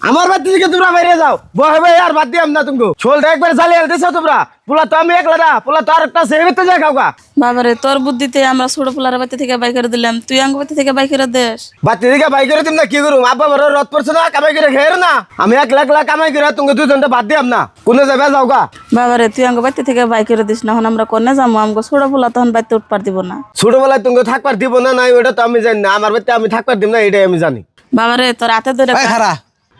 আমার বাড়ি থেকে তোমরা বাইরে যাও বহে ভাই আর বাদ দিয়াম না তুমি শোলটা একবার জ্বালিয়ে আলতেছো তোমরা পোলা তো আমি একলা না পোলা তো আর একটা সেভিতে যায় খাওয়া বাবারে তোর বুদ্ধিতে আমরা ছোট পোলার বাড়ি থেকে বাই করে দিলাম, তুই আঙ্গ বাড়ি থেকে বাই করে দেশ। বাড়ি থেকে বাই করে দিম না কি করুম আব্বা বড় রথ পড়ছে না কামাই করে খেয়ে না আমি এক লাখ লাখ কামাই করে তুমি দুজনটা বাদ দিয়াম না কোনে যাবে যাও গা। বাবারে তুই আঙ্গ বাড়ি থেকে বাই করে দিস না, এখন আমরা কোনে যাবো? আমগো ছোট পোলা তখন বাড়িতে উঠপার দিব না। ছোটবেলায় তুমি থাকবার দিব না নাই ওটা তো আমি জানি না, আমার বাড়িতে আমি থাকবার দিব না এটাই আমি জানি। বাবারে তোর হাতে ধরে খারা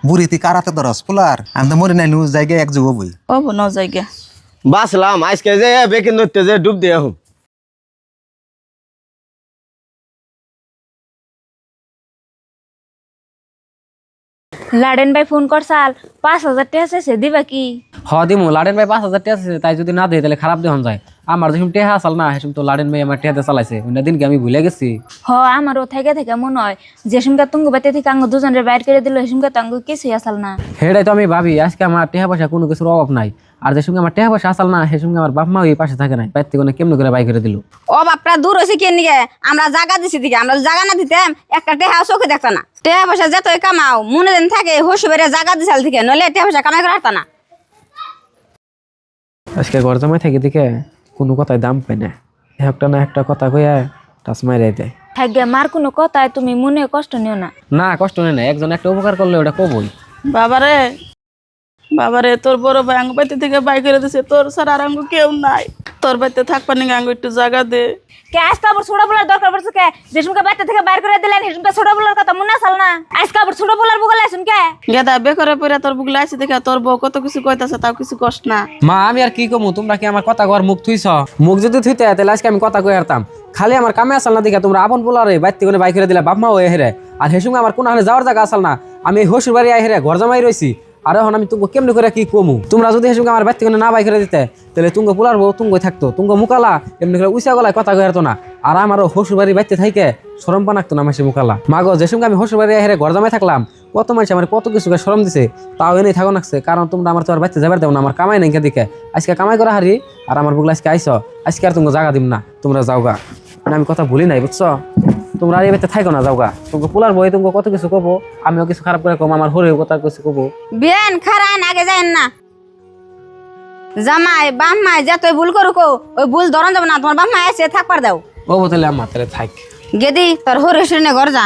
বুড়ি তুই কারাতে ধরস পোলার আমি তো মরি নাই নিউজ জায়গায় এক যুগ বই ও ন জায়গা বাসলাম আজকে যে বেকে নড়তে যে ডুব দিয়ে এখন লাডেন ভাই ফোন করছাল 5,000 টাকা চাইছে দিবা কি? দিমু লাডেন ভাই 5,000 টাকা আছে, তাই যদি না দেয় তাহলে খারাপ দেখুন যায়। আমার যখন টেহা আসাল না হেসম তো লাডেন ভাই আমার টেহাতে চালাইছে, ওই দিন কি আমি ভুলে গেছি। আমারও থেকে থেকে মনে হয় যে সুমকা তুঙ্গ বাতে থেকে আঙ্গ দুজনের বাইর করে দিল সুমকা তো আঙ্গ কিছুই আসাল না। সেটাই তো আমি ভাবি, আজকে আমার টেহা পয়সা কোনো কিছুর অভাব নাই, আর যে সঙ্গে আমার টেহা পয়সা আসাল না সে সঙ্গে আমার বাপ মা ওই পাশে থাকে নাই, বাইর থেকে কেমন করে বাই করে দিল। ও বাপরা দূর হয়েছে কে নিয়ে আমরা জায়গা দিছি দিকে আমরা জায়গা না দিতাম একটা টেহা চোখে দেখতো না। টেহা পয়সা যতই কামাও মনে দিন থাকে হসু বেড়ে জায়গা দিছাল থেকে নইলে টেহা পয়সা কামাই করে হারতো না। আজকে ঘর জামাই থাকি দিকে কোনো কথায় দাম পাই না, একটা না একটা কথা কইয়া টাচ মাইরাই দেয়। থাকবে মার কোনো কথায় তুমি মনে কষ্ট নিও না। না কষ্ট নেই না, একজন একটা উপকার করলে ওটা কবই। বাবারে বাবারে তোর বড় ভাই আঙ্গ বাড়ি থেকে বাই করে দিছে, তোর ছাড়া আর আঙ্গ কেউ নাই, তোর বাড়িতে থাকবার নিগে আঙ্গ একটু জায়গা দে। কে আজকে আবার ছোট বলার দরকার পড়ছে কে? যে সুমকা বাড়ি থেকে বাইর করে দিলেন হেসুমকা ছোট বলার কথা মনে আসাল না? আজকে আবার ছোট বলার বুগলে আসুন কে? গেদা বেকরে পড়ে তোর বুগলে আইছে দেখে তোর বউ কত কিছু কইতাছে তাও কিছু কষ্ট না। মা আমি আর কি কমু, তোমরা কি আমার কথা কর মুখ থুইছ? মুখ যদি থুইতে তাহলে আজকে আমি কথা কই হারতাম। খালি আমার কামে আসাল না দেখে তোমরা আপন বলারে বাইতে কোনে বাই করে দিলা বাপ মা হয়ে হেরে, আর হেসুঙ্গে আমার কোন হানে যাওয়ার জায়গা আসাল না। আমি হসুর বাড়ি আই হেরে ঘর জামাই রইছি, আর এখন আমি তুমি কেমনি করে কি কমু? তোমরা যদি হেসুঙ্গে আমার বাইতে কোনে না বাই করে দিতে তাহলে তুঙ্গ পোলার বউ তুঙ্গই থাকতো, তুঙ্গ মুকালা এমনি করে উইসা গলায় কথা কই হারতো না, আর আমারও হসুর বাড়ি বাইতে থাইকে শরম পানাকতো না মাসে মুকালা। মাগো যে সঙ্গে আমি হসুর বাড়ি হেরে ঘর জামাই থাকলাম কত মানুষ আমার কত কিছু শরম দিছে, তাও এনেই থাকো নাকছে, কারণ তোমরা আমার তো আর বাইতে যাবার দেও না, আমার কামাই নাই দিকে আজকে কামাই করা হারি, আর আমার বুগলা আজকে আইস আজকে আর তুমি জায়গা দিম না, তোমরা যাওগা। মানে আমি কথা ভুলি নাই বুঝছো, তোমরা আর এই বাড়িতে থাইকো না যাওগা। তোমাকে পোলার বই তোমাকে কত কিছু কবো, আমিও কিছু খারাপ করে কম, আমার হরেও কথা কিছু কবো। বিয়ান খারান আগে যায়েন না জামাই বাপ মাই যতই ভুল করুক ওই ভুল ধরন যাবে না। তোমার বাপ মাই আছে থাকবার দাও। ও তাহলে আমার তাহলে থাক গেদি তোর হরে ঘর যা।